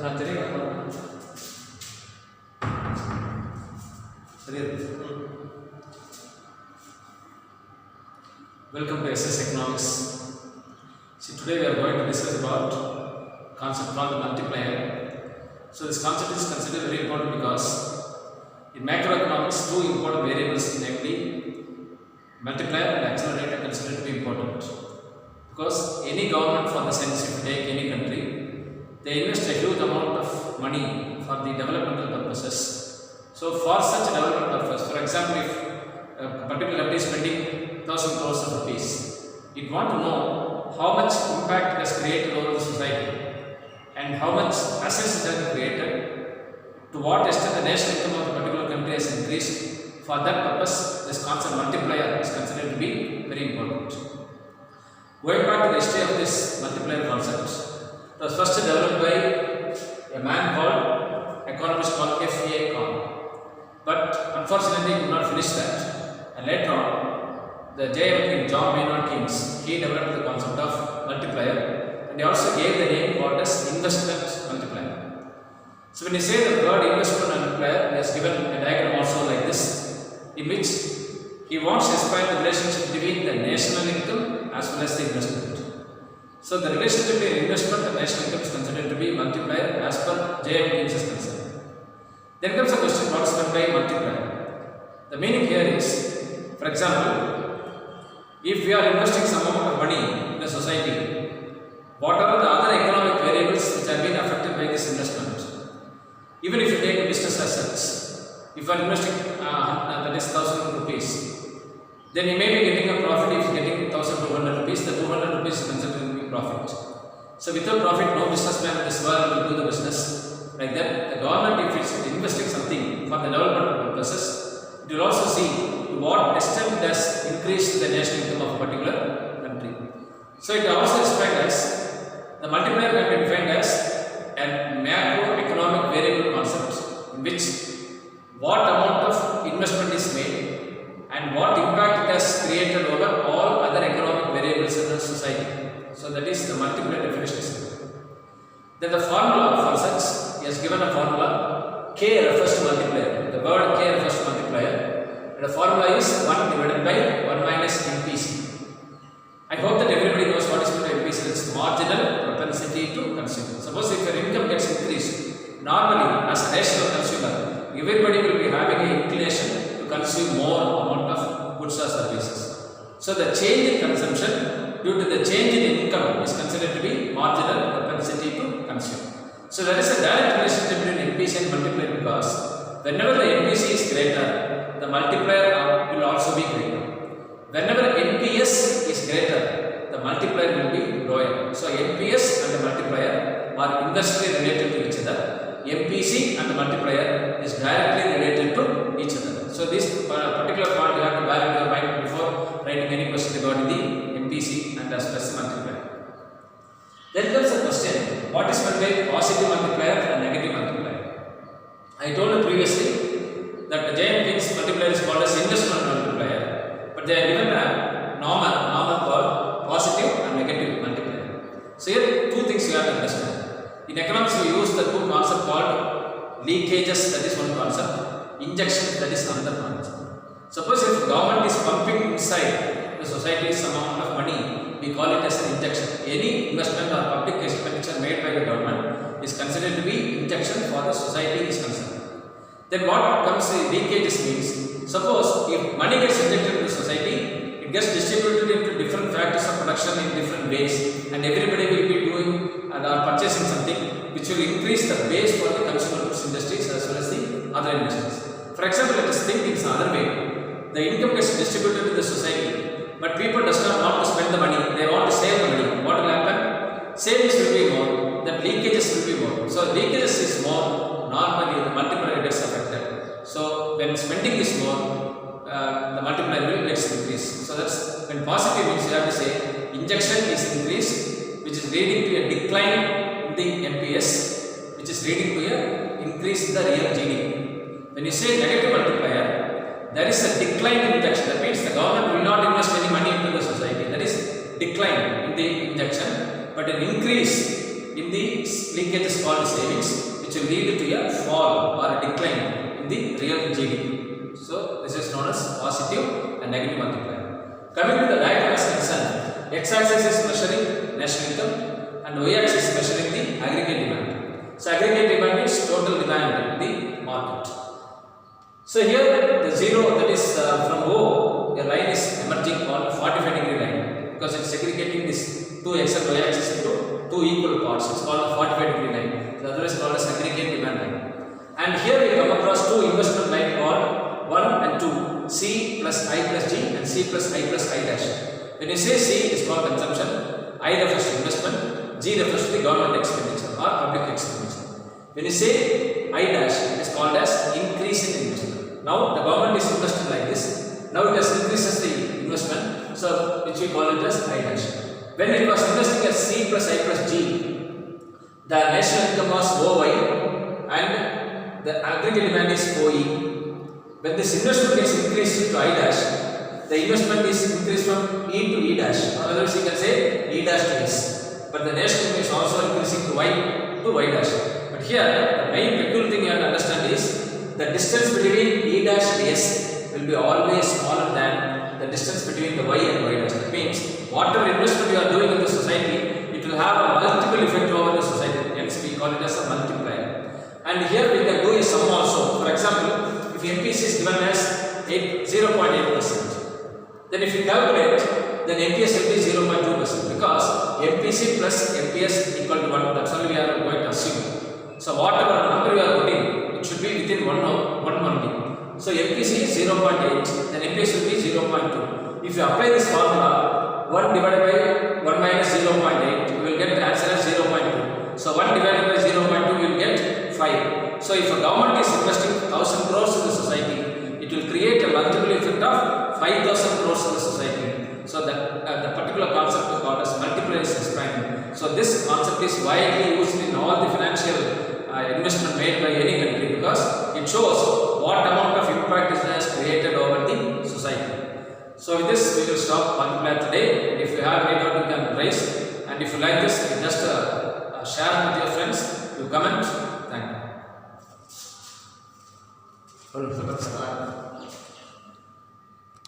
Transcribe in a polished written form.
நான் தெரியும் சரி. Welcome to SS Economics. See, today we are going to discuss about concept called the multiplier. So this concept is considered very important because in macroeconomics two important variables, namely multiplier and accelerator, are considered to be important. Because any government, for the sense, if you take any country, they invest a huge amount of money for the developmental purposes. So for such development purpose, for example, if a particular country is spending 1,000 crores of rupees, it want to know how much impact it has created over the society and how much assets it has created, to what extent the national income of the particular country has increased. For that purpose, this concept multiplier is considered to be very important. Going back to the history of this multiplier concept, it was first developed by a man called economist called F.A. But unfortunately, he could not finish that. And later on, the John Maynard Keynes, he developed the concept of multiplier, and he also gave the name called as investment multiplier. So when you say the word investment multiplier, he has given a diagram also like this, in which he wants to explain the relationship between the national income as well as the investment. So the relationship between investment and national income is considered to be multiplier as per J.M. Keynes is concerned. Then comes the question, what is meant by multiplier? The meaning here is, for example, if we are investing some amount of money in a society, what are the other economic variables which have been affected by this investment? Even if you take business assets, if you are investing that is 1,000 rupees, then you may be getting a profit. If you are getting 1,200 rupees, the 200 rupees is considered to be profit. So without profit, no businessman in this world will do the business. Like that, the government, if it is investing something for the development purposes, it will also see to what extent it has increased the national income of a particular country. So it also explained as, the multiplier can be defined as a macroeconomic variable concept in which what amount of investment is made and what impact it has created over all other economic variables in the society. So that is the multiplier definition. Then the formula for such, he has given a formula. K refers to multiplier. The word K refers to multiplier. And the formula is 1 divided by 1 minus MPC. I hope that everybody knows what is meant by MPC. It's marginal propensity to consume. Suppose if your income gets increased, normally as a rational consumer, everybody will be having an inclination to consume more amount of goods or services. So the change in consumption due to the change in income is considered to be marginal propensity to consume. So there is a direct relationship between MPC and multiplier, because whenever the MPC is greater, the multiplier will also be greater. Whenever NPS is greater, the multiplier will be lower. So NPS and the multiplier are inversely related to each other. MPC and the multiplier is directly related to each other. So this particular point you have to bear in your mind before writing any question regarding the MPC and as well as the multiplier. Then comes the question, what is meant by positive multiplier and negative multiplier? I told you previously that the J.M. Keynes multiplier is called as investment multiplier, but they are given a normal called positive and negative multiplier. So here two things you have to understand. In economics we use the two concepts called leakages, that is one concept, injection, that is another concept. Suppose if government is pumping inside the society some amount of money, we call it as an injection. Any investment or public expenditure made by the government is considered to be injection for the society is concerned. Then what comes in leakages means, suppose if money gets injected into the society, it gets distributed into different factors of production in different ways, and everybody will be doing or purchasing something which will increase the base for the consumer goods industries as well as the other industries. For example, let us think in another way. The income gets distributed to the society, but people does not want to spend the money, they want to save the money. What will happen? Savings will be more, then leakages will be more. So leakages is more, normally the multiplier gets affected. So when spending is more, the multiplier will get increased. So that's when positive means you have to say injection is increased, which is leading to a decline in the MPS, which is leading to a increase in the real GDP. When you say negative multiplier, there is a decline in injection. That means the government will not invest any money into the society. That is decline in the injection, but an increase in the linkage is called savings, which will lead to a fall or a decline in the real GDP. So this is known as positive and negative multiplier. Coming to the diagram as concerned, x-axis is measuring national income and y-axis is measuring the aggregate demand. So aggregate demand means total demand in the market. So here the zero, that is from O, a line is emerging called 45-degree line, because it is segregating this two x and y axis into two equal parts. It's called a 45-degree line. The other is called as aggregate demand line. And here we come across two investment lines called 1 and 2, C plus I plus G and C plus I plus I dash. When you say C, it is called consumption, I refers to investment, G refers to the government expenditure or public expenditure. When you say I dash, it is called as increase in investment. Now the government is investing like this. Now it has increases the investment, so which we call it as I dash. When it was investing as C plus I plus G, the national income was OY and the aggregate demand is OE. When this investment gets increased to I dash, the investment is increased from E to E dash, or otherwise you can say E dash to S. But the national income is also increasing to Y to Y dash. But here, the main peculiar thing you have to understand is the distance between E dash and S will be always smaller than the distance between the Y and Y dash. That means whatever investment you are doing in the society, it will have a multiple effect over the society. Hence, we call it as a multiplier. And here we can do a sum also. For example, if MPC is given as 0.8%, then if you calculate, then MPS will be 0.2%, because MPC plus MPS equal to 1. That's only we are going to assume. So whatever number you are putting, it should be within 1 only. So MPC is 0.8, then MPS will be 0.2. If you apply this formula, 1 divided by 1 minus 0.8, you will get the answer as 0.2. So 1 divided by 0.2, you will get 5. So if a government is investing 1000 crores in the society, it will create a multiple effect of 5000 crores in the society. So that the particular concept is called as multiplier is explained. So this concept is widely used in all the financial investment made by any country, because it shows what amount of impact it has created over the society. So with this we will stop multiplier today. And if you have any doubt, you can raise. And if you like this, you just share with your friends. You comment. Thank you.